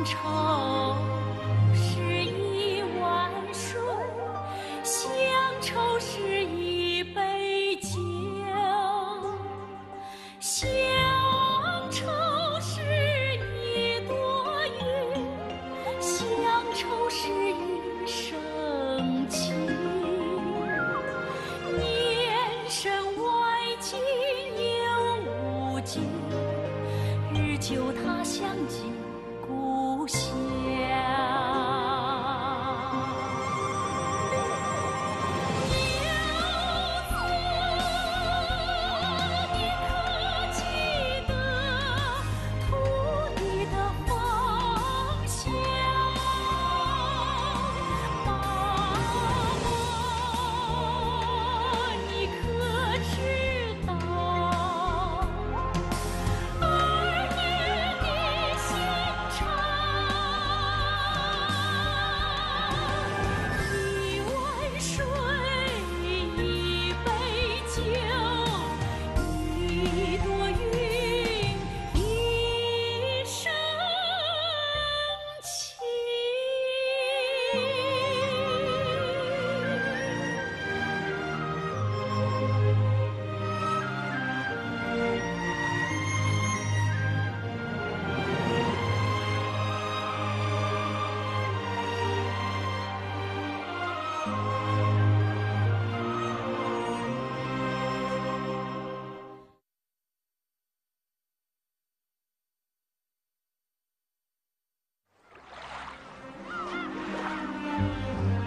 愁是一碗水，乡愁是一杯酒，乡愁是一朵云，乡愁是一生情。年深外境又无尽，日久他乡近故乡。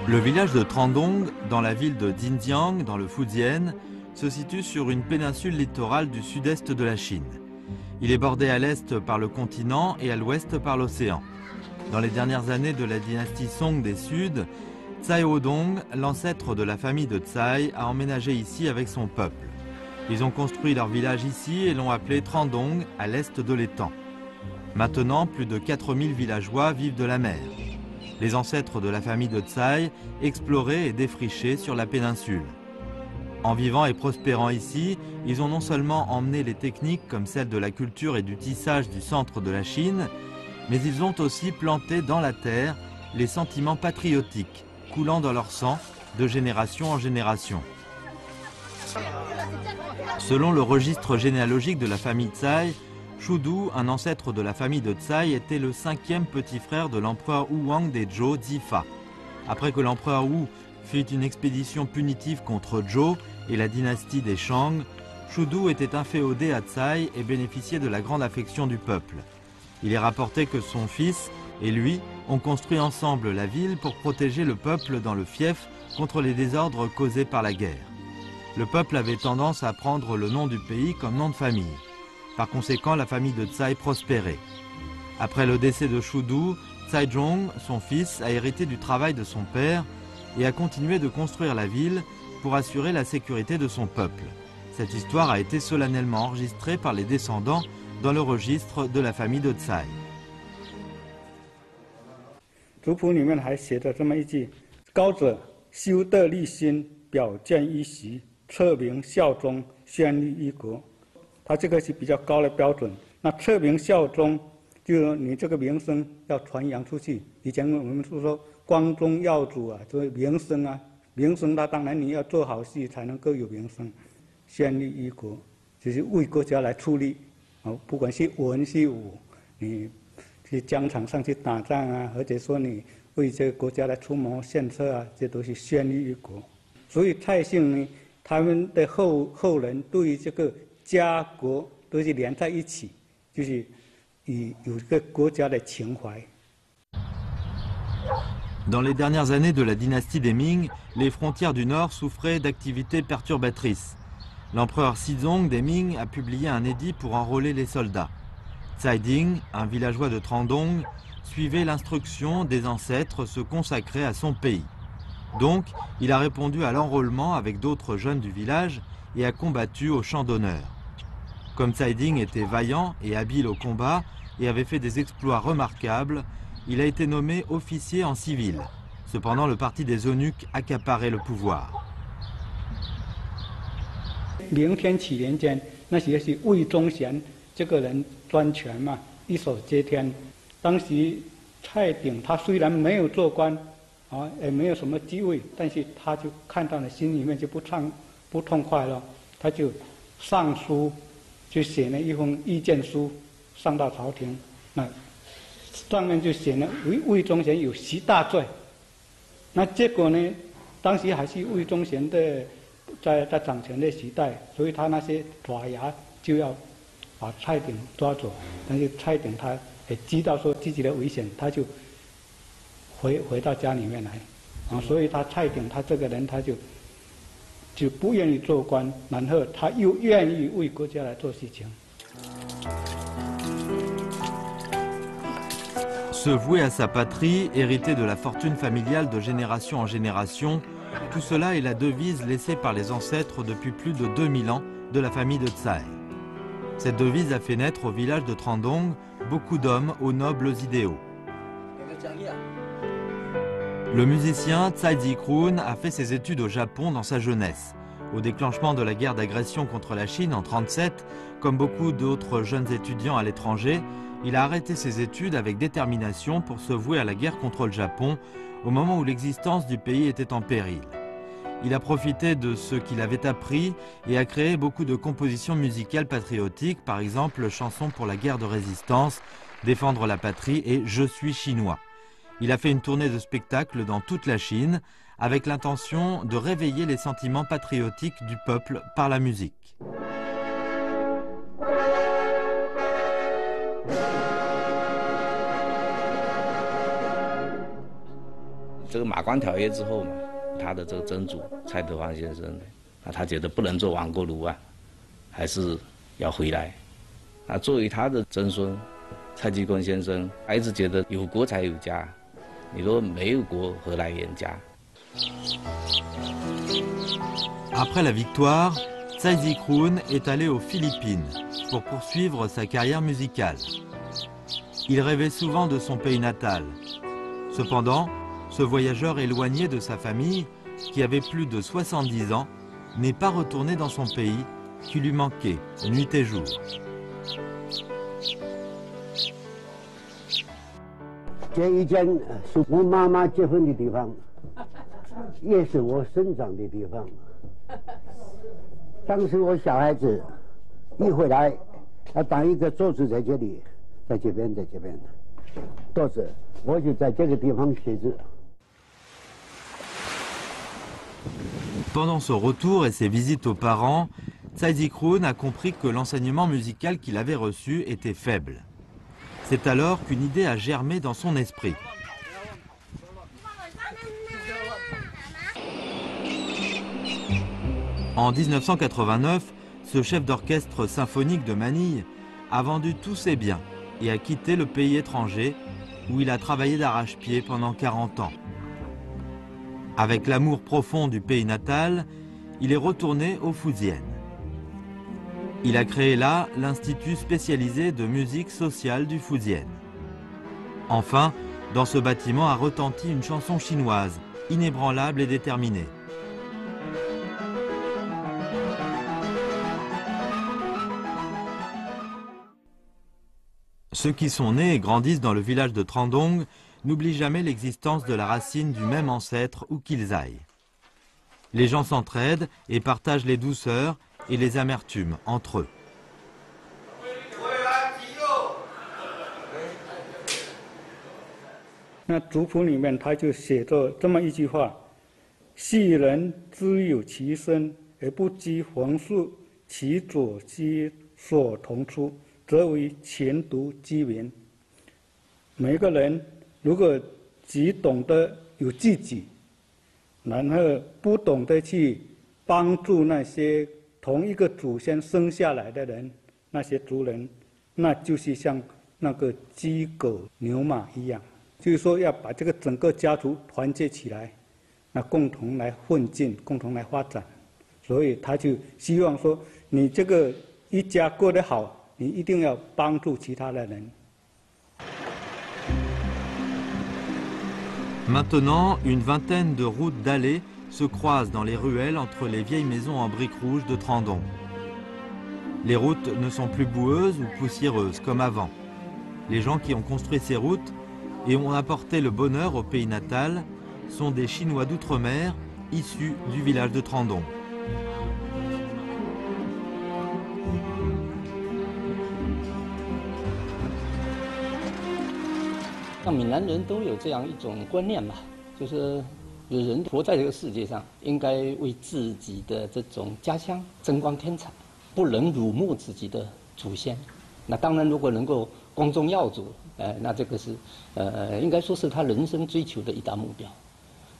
Le village de Trandong, dans la ville de Xinjiang, dans le Fujian, se situe sur une péninsule littorale du sud-est de la Chine. Il est bordé à l'est par le continent et à l'ouest par l'océan. Dans les dernières années de la dynastie Song des Suds, Tsai Hodong, l'ancêtre de la famille de Tsai, a emménagé ici avec son peuple. Ils ont construit leur village ici et l'ont appelé Trandong, à l'est de l'étang. Maintenant, plus de 4000 villageois vivent de la mer. Les ancêtres de la famille de Tsai exploraient et défrichaient sur la péninsule. En vivant et prospérant ici, ils ont non seulement emmené les techniques comme celles de la culture et du tissage du centre de la Chine, mais ils ont aussi planté dans la terre les sentiments patriotiques, coulant dans leur sang de génération en génération. Selon le registre généalogique de la famille Tsai, Shudu, un ancêtre de la famille de Tsai, était le 5e petit frère de l'empereur Huang des Zhou, Zifa. Après que l'empereur Wu fit une expédition punitive contre Zhou et la dynastie des Shang, Shudu était inféodé à Tsai et bénéficiait de la grande affection du peuple. Il est rapporté que son fils et lui ont construit ensemble la ville pour protéger le peuple dans le fief contre les désordres causés par la guerre. Le peuple avait tendance à prendre le nom du pays comme nom de famille. Par conséquent, la famille de Tsai prospérait. Après le décès de Shudu, Tsai Zhong, son fils, a hérité du travail de son père et a continué de construire la ville pour assurer la sécurité de son peuple. Cette histoire a été solennellement enregistrée par les descendants dans le registre de la famille de Tsai. 族谱里面还写着这么一句：高者修德立心，表见一席，彻明效忠，宣立一国。他这个是比较高的标准。那彻明效忠，就你这个名声要传扬出去。以前我们是说光宗耀祖啊，就是名声啊，名声那当然你要做好事才能够有名声。宣立一国，就是为国家来出力，不管是文是武，你去疆场上去打仗啊，或者说你为这个国家来出谋献策啊，这都是宣立一国。所以蔡姓呢，他们的后人对于这个家国都是连在一起，就是有一个国家的情怀。 Dans les dernières années de la dynastie des Ming, les frontières du Nord souffraient d'activités perturbatrices. L'empereur Xizong des Ming a publié un édit pour enrôler les soldats. Tsai Ding, un villageois de Trandong, suivait l'instruction des ancêtres se consacrer à son pays. Donc, il a répondu à l'enrôlement avec d'autres jeunes du village et a combattu au champ d'honneur. Comme Tsai Ding était vaillant et habile au combat et avait fait des exploits remarquables, il a été nommé officier en civil. Cependant, le parti des eunuques accaparait le pouvoir. 明天启年间，那些是魏忠贤这个人专权嘛，一手遮天。当时蔡鼎他虽然没有做官，也没有什么机会，但是他就看到了心里面就不痛快了，他就上书，就写了一封意见书，上到朝廷，那上面就写了魏忠贤有10大罪。那结果呢，当时还是魏忠贤的在掌权的时代，所以他那些爪牙就要把蔡鼎抓走，但是蔡鼎他也知道说自己的危险，他就回到家里面来，所以蔡鼎他这个人他就不愿意做官，然后他又愿意为国家来做事情。Se vouer à sa patrie, hériter de la fortune familiale de génération en génération, tout cela est la devise laissée par les ancêtres depuis plus de 2000 ans de la famille de Tsai. Cette devise a fait naître au village de Trandong beaucoup d'hommes aux nobles idéaux. Le musicien Tsai Zi-krun a fait ses études au Japon dans sa jeunesse. Au déclenchement de la guerre d'agression contre la Chine en 1937, comme beaucoup d'autres jeunes étudiants à l'étranger, il a arrêté ses études avec détermination pour se vouer à la guerre contre le Japon au moment où l'existence du pays était en péril. Il a profité de ce qu'il avait appris et a créé beaucoup de compositions musicales patriotiques, par exemple chansons pour la guerre de résistance, Défendre la patrie et Je suis chinois. Il a fait une tournée de spectacles dans toute la Chine avec l'intention de réveiller les sentiments patriotiques du peuple par la musique. 这个马关条约之后嘛，他的这个曾祖蔡德芳先生，他觉得不能做亡国奴啊，还是要回来。作为他的曾孙蔡继坤先生，他一直觉得有国才有家，你若没有国，何来颜家？ Après la victoire, Tsai Zi-krun est allé aux Philippines pour poursuivre sa carrière musicale. Il rêvait souvent de son pays natal. Cependant, ce voyageur éloigné de sa famille, qui avait plus de 70 ans, n'est pas retourné dans son pays, qui lui manquait nuit et jour. 这一间是我妈妈结婚的地方，也是我生长的地方。当时我小孩子一回来，要当一个桌子在这里，在这边，桌子，我就在这个地方写字。 Pendant son retour et ses visites aux parents, Tsai Zi-krun a compris que l'enseignement musical qu'il avait reçu était faible. C'est alors qu'une idée a germé dans son esprit. En 1989, ce chef d'orchestre symphonique de Manille a vendu tous ses biens et a quitté le pays étranger où il a travaillé d'arrache-pied pendant 40 ans. Avec l'amour profond du pays natal, il est retourné au Fujian. Il a créé là l'Institut spécialisé de musique sociale du Fujian. Enfin, dans ce bâtiment a retenti une chanson chinoise, inébranlable et déterminée. Ceux qui sont nés et grandissent dans le village de Trandong n'oublient jamais l'existence de la racine du même ancêtre où qu'ils aillent. Les gens s'entraident et partagent les douceurs et les amertumes entre eux. 那族谱里面他就写着这么一句话：世人自有其身，而不知逢数，其左之所同出，则为前途之源。每个人如果只懂得有自己，然后不懂得去帮助那些同一个祖先生下来的人，那些族人，那就是像那个鸡狗牛马一样，就是说要把这个整个家族团结起来，那共同来奋进，共同来发展。所以他就希望说，你这个一家过得好，你一定要帮助其他的人。 Maintenant, une vingtaine de routes dallées se croisent dans les ruelles entre les vieilles maisons en briques rouges de Trandong. Les routes ne sont plus boueuses ou poussiéreuses comme avant. Les gens qui ont construit ces routes et ont apporté le bonheur au pays natal sont des Chinois d'outre-mer issus du village de Trandong. 像闽南人都有这样一种观念嘛，就是有人活在这个世界上，应该为自己的这种家乡增光添彩，不能辱没自己的祖先。那当然，如果能够光宗耀祖，那这个是应该说是他人生追求的一大目标。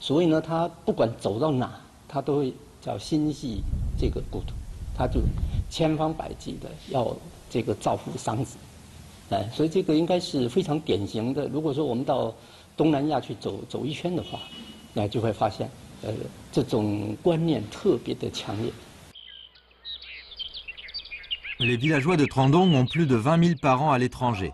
所以呢，他不管走到哪，他都会叫心系这个故土，他就千方百计的要这个造福桑梓。 所以这个应该是非常典型的。如果说我们到东南亚去走一圈的话，那就会发现，这种观念特别的强烈。 Les villageois de Trandong ont plus de 20 000 parents à l'étranger.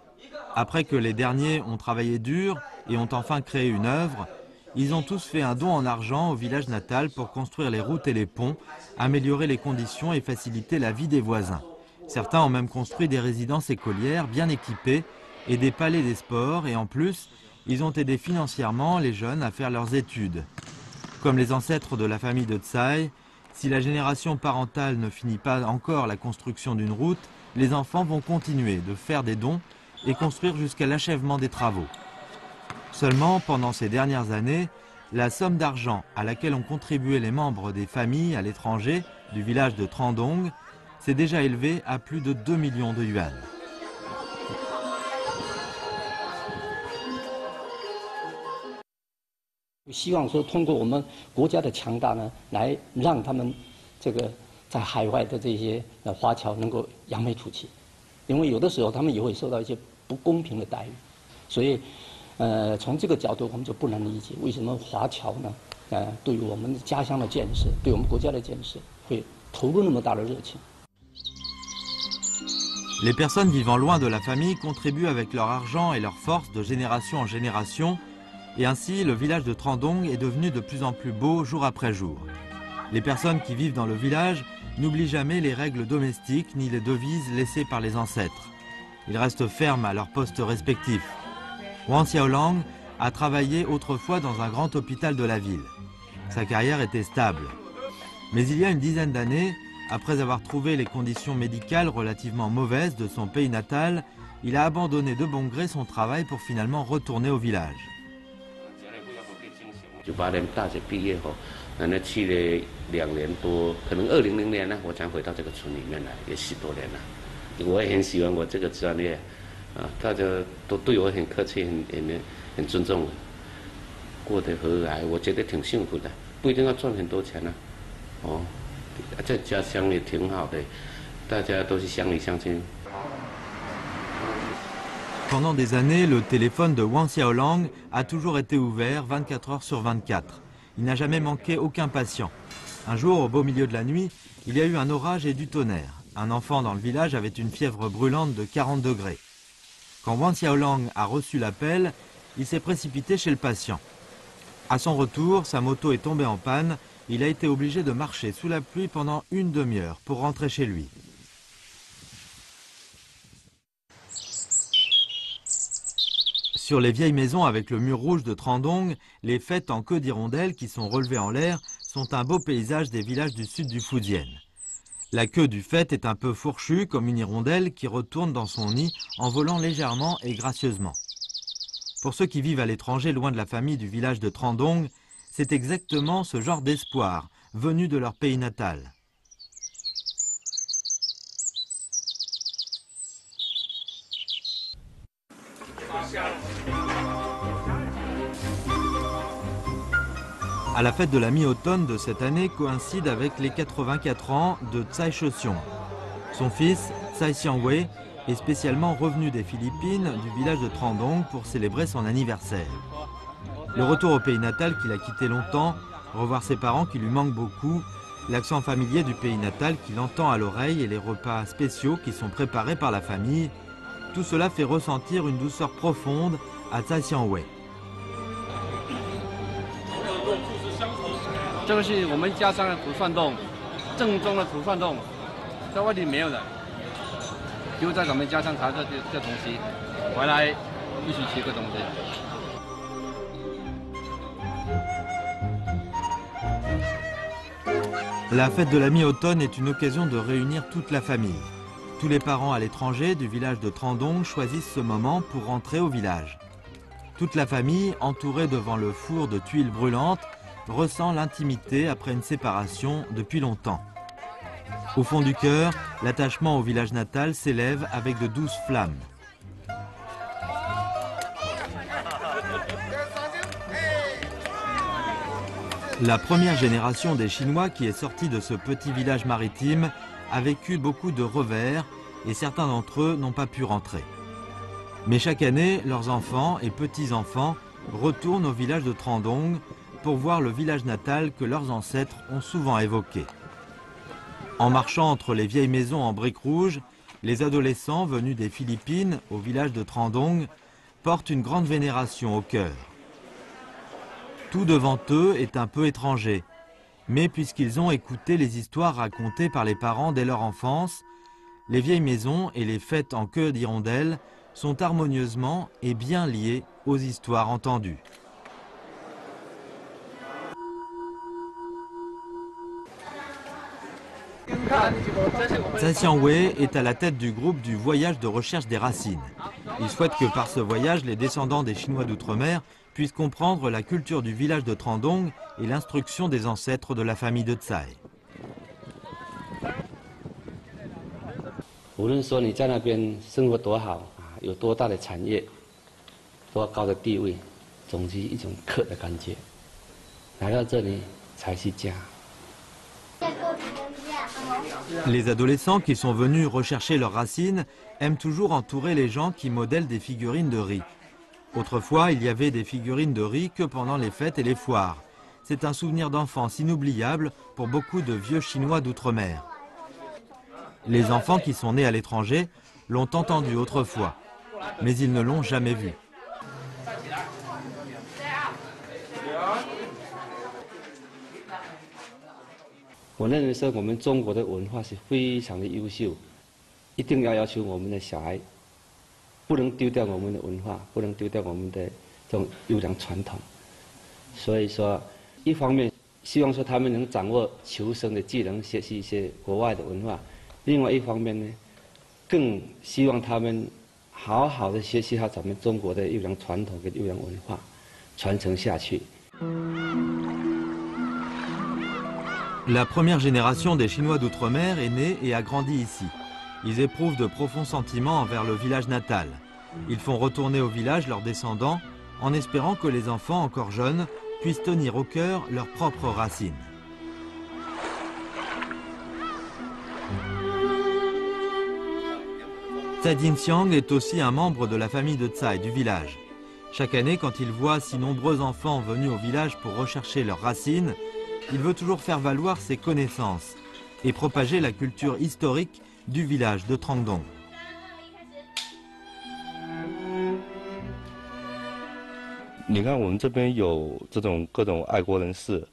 Après que les derniers ont travaillé dur et ont enfin créé une œuvre, ils ont tous fait un don en argent au village natal pour construire les routes et les ponts, améliorer les conditions et faciliter la vie des voisins. Certains ont même construit des résidences écolières bien équipées et des palais des sports, et en plus, ils ont aidé financièrement les jeunes à faire leurs études. Comme les ancêtres de la famille de Tsai, si la génération parentale ne finit pas encore la construction d'une route, les enfants vont continuer de faire des dons et construire jusqu'à l'achèvement des travaux. Seulement, pendant ces dernières années, la somme d'argent à laquelle ont contribué les membres des familles à l'étranger du village de Trandong s'est déjà élevée à plus de 2 millions de yuan. Je 希望说，通过我们国家的强大呢，来让他们这个在海外的这些华侨能够扬眉吐气，因为有的时候他们也会受到一些不公平的待遇，所以，从这个角度我们就不能理解为什么华侨呢，对于我们家乡的建设，对我们国家的建设会投入那么大的热情。 Les personnes vivant loin de la famille contribuent avec leur argent et leur force de génération en génération, et ainsi le village de Trandong est devenu de plus en plus beau jour après jour. Les personnes qui vivent dans le village n'oublient jamais les règles domestiques ni les devises laissées par les ancêtres. Ils restent fermes à leurs postes respectifs. Wang Xiaolang a travaillé autrefois dans un grand hôpital de la ville. Sa carrière était stable. Mais il y a une dizaine d'années, après avoir trouvé les conditions médicales relativement mauvaises de son pays natal, il a abandonné de bon gré son travail pour finalement retourner au village. 98年大学毕业后，那去了2年多，可能2000年呢，我才回到这个村里面来，也10多年了。我也很喜欢我这个专业，大家都对我很客气，很尊重，过得和蔼，我觉得挺幸福的，不一定要赚很多钱啊，在家乡也挺好的，大家都是乡里乡亲。 Pendant des années, le téléphone de Wang Xiaolang a toujours été ouvert 24 heures sur 24. Il n'a jamais manqué aucun patient. Un jour, au beau milieu de la nuit, il y a eu un orage et du tonnerre. Un enfant dans le village avait une fièvre brûlante de 40 degrés. Quand Wang Xiaolang a reçu l'appel, il s'est précipité chez le patient. À son retour, sa moto est tombée en panne. Il a été obligé de marcher sous la pluie pendant une demi-heure pour rentrer chez lui. Sur les vieilles maisons avec le mur rouge de Trandong, les fêtes en queue d'hirondelle qui sont relevées en l'air sont un beau paysage des villages du sud du Fujian. La queue du faîte est un peu fourchue comme une hirondelle qui retourne dans son nid en volant légèrement et gracieusement. Pour ceux qui vivent à l'étranger loin de la famille du village de Trandong, c'est exactement ce genre d'espoir venu de leur pays natal. À la fête de la mi-automne de cette année coïncide avec les 84 ans de Tsai Shouxiong. Son fils, Tsai Xiangwei, est spécialement revenu des Philippines, du village de Trandong, pour célébrer son anniversaire. Le retour au pays natal qu'il a quitté longtemps, revoir ses parents qui lui manquent beaucoup, l'accent familier du pays natal qu'il entend à l'oreille et les repas spéciaux qui sont préparés par la famille, tout cela fait ressentir une douceur profonde à Tsai Xiangwei. 这个是我们家乡的土蒜冻，正宗的土蒜冻，在外地没有的，就在咱们家乡查这东西，回来必须吃个东西。La fête de la mi-automne est une occasion de réunir toute la famille. Tous les parents à l'étranger du village de Trandong choisissent ce moment pour rentrer au village. Toute la famille, entourée devant le four de tuiles brûlantes, ressent l'intimité après une séparation depuis longtemps. Au fond du cœur, l'attachement au village natal s'élève avec de douces flammes. La première génération des Chinois qui est sortie de ce petit village maritime a vécu beaucoup de revers et certains d'entre eux n'ont pas pu rentrer. Mais chaque année, leurs enfants et petits-enfants retournent au village de Trandong pour voir le village natal que leurs ancêtres ont souvent évoqué. En marchant entre les vieilles maisons en briques rouges, les adolescents venus des Philippines au village de Trandong portent une grande vénération au cœur. Tout devant eux est un peu étranger, mais puisqu'ils ont écouté les histoires racontées par les parents dès leur enfance, les vieilles maisons et les fêtes en queue d'hirondelle sont harmonieusement et bien liées aux histoires entendues. Tsai Xiangwei est à la tête du groupe du voyage de recherche des racines. Il souhaite que par ce voyage, les descendants des Chinois d'outre-mer puissent comprendre la culture du village de Trandong et l'instruction des ancêtres de la famille de Tsai. 无论说你在那边生活多好啊，有多大的产业，多高的地位，总是一种客的感觉。来到这里才是家。 Les adolescents qui sont venus rechercher leurs racines aiment toujours entourer les gens qui modèlent des figurines de riz. Autrefois, il y avait des figurines de riz que pendant les fêtes et les foires. C'est un souvenir d'enfance inoubliable pour beaucoup de vieux Chinois d'outre-mer. Les enfants qui sont nés à l'étranger l'ont entendu autrefois, mais ils ne l'ont jamais vu. 我认为说我们中国的文化是非常的优秀，一定要求我们的小孩不能丢掉我们的文化，不能丢掉我们的这种优良传统。所以说，一方面希望说他们能掌握求生的技能，学习一些国外的文化；另外一方面呢，更希望他们好好的学习好咱们中国的优良传统跟优良文化，传承下去。 La première génération des Chinois d'outre-mer est née et a grandi ici. Ils éprouvent de profonds sentiments envers le village natal. Ils font retourner au village leurs descendants en espérant que les enfants encore jeunes puissent tenir au cœur leurs propres racines. Tsai Jin-xiang est aussi un membre de la famille de Tsai du village. Chaque année, quand il voit si nombreux enfants venus au village pour rechercher leurs racines, il veut toujours faire valoir ses connaissances et propager la culture historique du village de Trandong. 你看我们这边有这种各种爱国人士，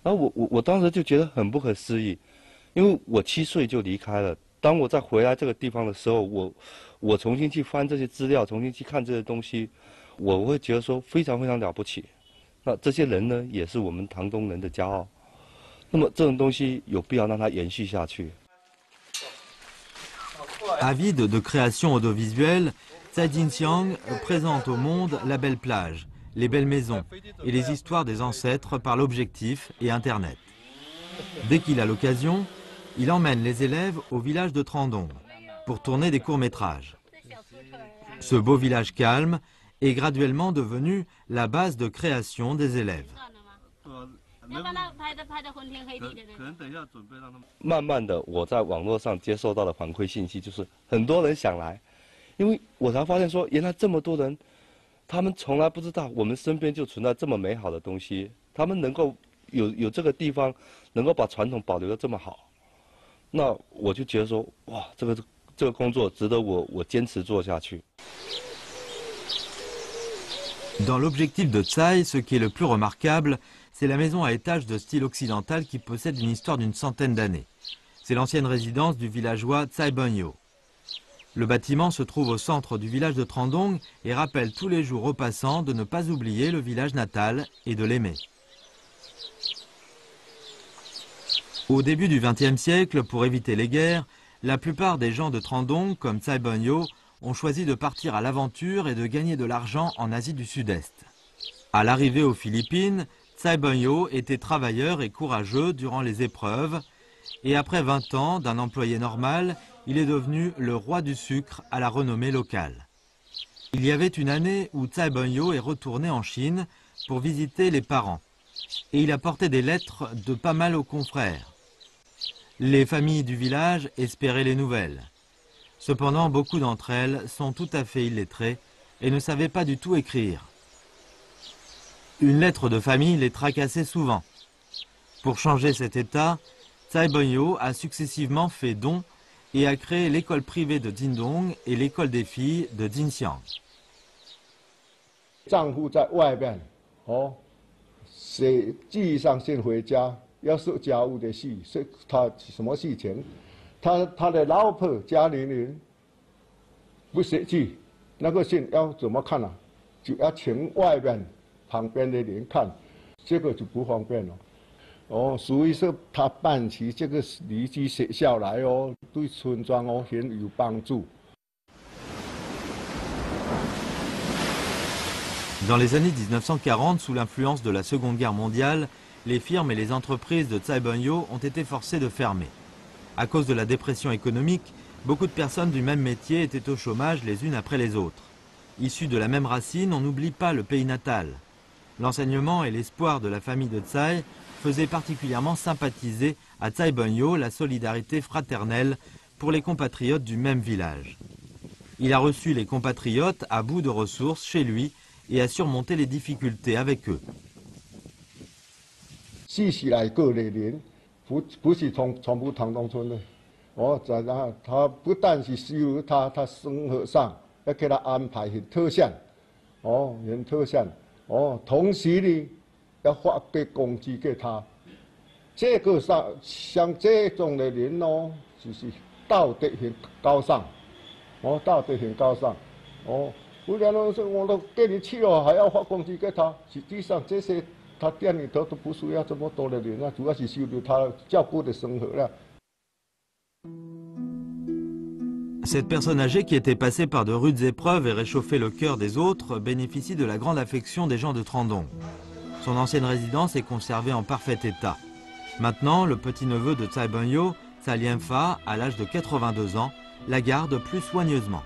然后我当时就觉得很不可思议，因为我7岁就离开了。当我再回来这个地方的时候，我重新去翻这些资料，重新去看这些东西，我会觉得说非常非常了不起。那这些人呢，也是我们唐东人的骄傲。那么这种东西有必要让它延续下去。 Avide de création audiovisuelle, Tsai Jin-xiang présente au monde la belle plage, les belles maisons et les histoires des ancêtres par l'objectif et Internet. Dès qu'il a l'occasion, il emmène les élèves au village de Trandong pour tourner des courts-métrages. Ce beau village calme est graduellement devenu la base de création des élèves. 慢慢的，我在网络上接受到的反馈信息就是很多人想来，因为我才发现说，原来这么多人，他们从来不知道我们身边就存在这么美好的东西，他们能够有这个地方，能够把传统保留得这么好，那我就觉得说，哇，这个工作值得我坚持做下去。 Dans l'objectif de Tsai, ce qui est le plus remarquable, c'est la maison à étage de style occidental qui possède une histoire d'une centaine d'années. C'est l'ancienne résidence du villageois Tsai Bonyo. Le bâtiment se trouve au centre du village de Trandong et rappelle tous les jours aux passants de ne pas oublier le village natal et de l'aimer. Au début du XXe siècle, pour éviter les guerres, la plupart des gens de Trandong, comme Tsai Bun-yo, ont choisi de partir à l'aventure et de gagner de l'argent en Asie du Sud-Est. À l'arrivée aux Philippines, Tsai Bun-yo était travailleur et courageux durant les épreuves, et après 20 ans d'un employé normal, il est devenu le roi du sucre à la renommée locale. Il y avait une année où Tsai Bun-yo est retourné en Chine pour visiter les parents, et il a porté des lettres de pas mal aux confrères. Les familles du village espéraient les nouvelles. Cependant, beaucoup d'entre elles sont tout à fait illettrées et ne savaient pas du tout écrire. Une lettre de famille les tracassait souvent. Pour changer cet état, Tsai Bun-yo a successivement fait don et a créé l'école privée de Jingdong et l'école des filles de Jinxiang. 丈夫在外面，记忆上先回家，要做家务的事，是他什么事情？他的老婆家里人不写字，那个信要怎么看啊？就要请外面旁边的人看，这个就不方便了。所以说他办起这个离居学校来对村庄很有帮助。 Dans les années 1940, sous l'influence de la Seconde Guerre mondiale, les firmes et les entreprises de Tsai Bun-yo ont été forcées de fermer. À cause de la dépression économique, beaucoup de personnes du même métier étaient au chômage les unes après les autres. Issus de la même racine, on n'oublie pas le pays natal. L'enseignement et l'espoir de la famille de Tsai faisaient particulièrement sympathiser à Tsai Bun-yo la solidarité fraternelle pour les compatriotes du même village. Il a reçu les compatriotes à bout de ressources chez lui et a surmonté les difficultés avec eux. 细起来个的人，不是全部唐东村的，他不但是收入他生活上要给他安排很特项，很特项，同时呢要发给工资给他，这个像这种的人就是道德很高尚，道德很高尚，不然我都给你去了，还要发工资给他。实际上这些他店里头都不需要这么多的人啊，主要是修理他照顾的生活了。 Cette personne âgée qui était passée par de rudes épreuves et réchauffait le cœur des autres bénéficie de la grande affection des gens de Trandong. Son ancienne résidence est conservée en parfait état. Maintenant, le petit-neveu de Tsai Bun-yo, Tsai Lien-fa, à l'âge de 82 ans, la garde plus soigneusement.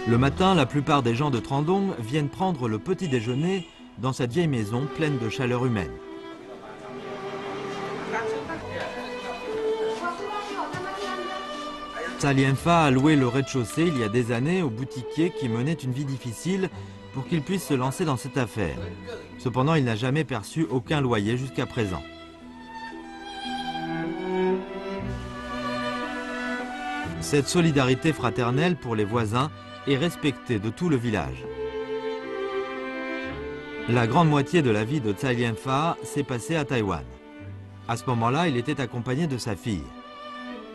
Le matin, la plupart des gens de Trandong viennent prendre le petit déjeuner dans cette vieille maison pleine de chaleur humaine. Tsai Lien-fa a loué le rez-de-chaussée il y a des années au boutiquier qui menait une vie difficile pour qu'il puisse se lancer dans cette affaire. Cependant, il n'a jamais perçu aucun loyer jusqu'à présent. Cette solidarité fraternelle pour les voisins est respectée de tout le village. La grande moitié de la vie de Tsai Lien-fa s'est passée à Taïwan. À ce moment-là, il était accompagné de sa fille.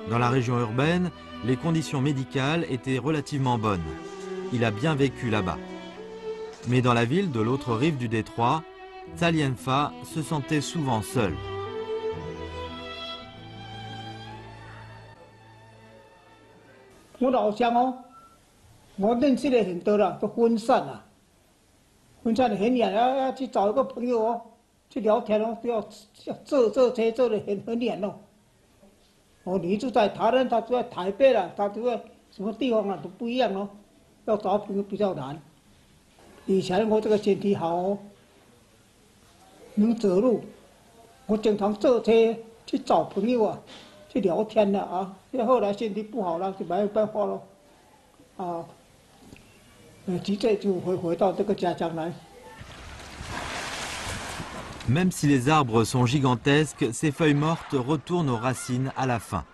Dans la région urbaine, les conditions médicales étaient relativement bonnes. Il a bien vécu là-bas. Mais dans la ville de l'autre rive du détroit, Tsai Lien-fa se sentait souvent seul. 我老乡我认识的很多了，都分散了，分散的很远，要去找一个朋友去聊天要坐车坐的很远你住在台南，他住在台北了，他住在什么地方都不一样要找朋友比较难。以前我这个身体好能走路，我经常坐车去找朋友去聊天了后来身体不好了，就没有办法了急着就回到这个家乡来。 Même si les arbres sont gigantesques, ces feuilles mortes retournent aux racines à la fin.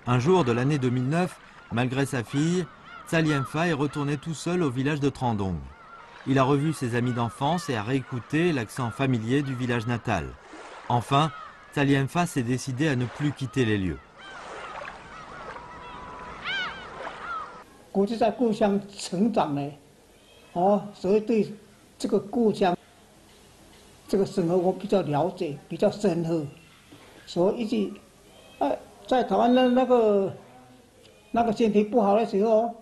Un jour de l'année 2009, malgré sa fille, Tsai Lien-fa est retourné tout seul au village de Trandong. Il a revu ses amis d'enfance et a réécouté l'accent familier du village natal. Enfin, Tsai Lien-fa s'est décidé à ne plus quitter les lieux. 我是在故乡成长的，所以对这个故乡这个生活我比较了解，比较深刻，所以一直在台湾的那个身体不好的时候，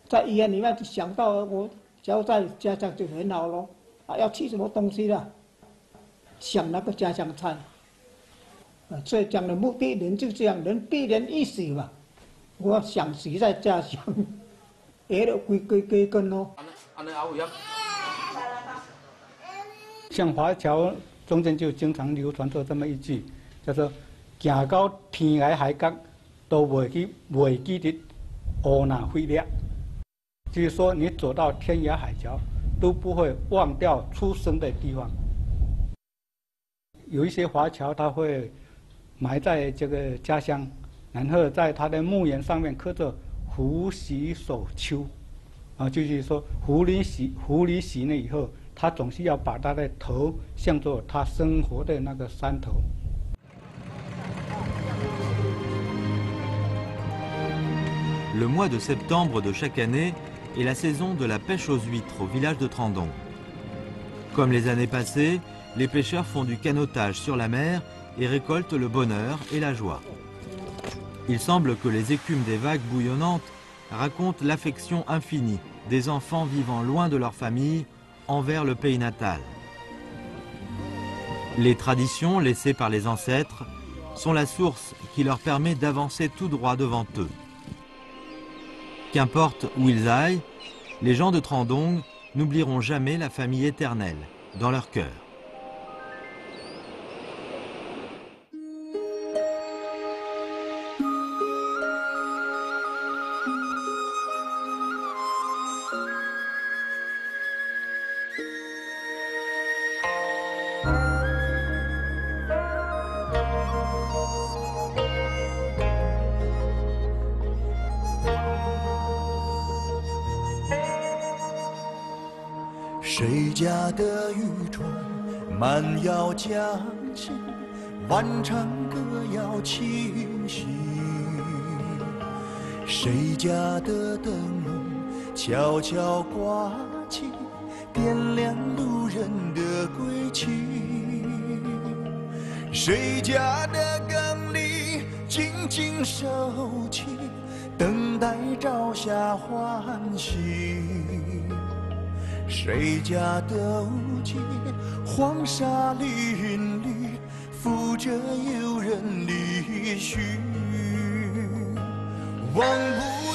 在医院里面就想到我只要在家乡就很好咯，要吃什么东西啦，想那个家乡菜。所以讲的目的，人就这样，人必然一死嘛。我想死在家乡，也得归根咯。像华侨中间就经常流传着这么一句，叫做“行到天涯海角，都袂记得乌那飞掠”，就是说你走到天涯海角，都不会忘掉出生的地方。有一些华侨他会埋在这个家乡，然后在他的墓园上面刻着“胡习守丘”，就是说胡离席了以后，他总是要把他的头向着他生活的那个山头。Le mois de septembre de chaque année est la saison de la pêche aux huîtres au village de Trandon. Comme les années passées, les pêcheurs font du canotage sur la mer et récoltent le bonheur et la joie. Il semble que les écumes des vagues bouillonnantes racontent l'affection infinie des enfants vivant loin de leur famille envers le pays natal. Les traditions laissées par les ancêtres sont la source qui leur permet d'avancer tout droit devant eux. Qu'importe où ils aillent, les gens de Trandong n'oublieront jamais la famille éternelle dans leur cœur.谁家的渔船慢要将近，万唱歌要清晰。谁家的灯笼悄悄挂起，点亮路人的归期。谁家的缸里静静收起，等待朝霞欢喜。谁家的屋脊黄沙林立，扶着游人离去，望不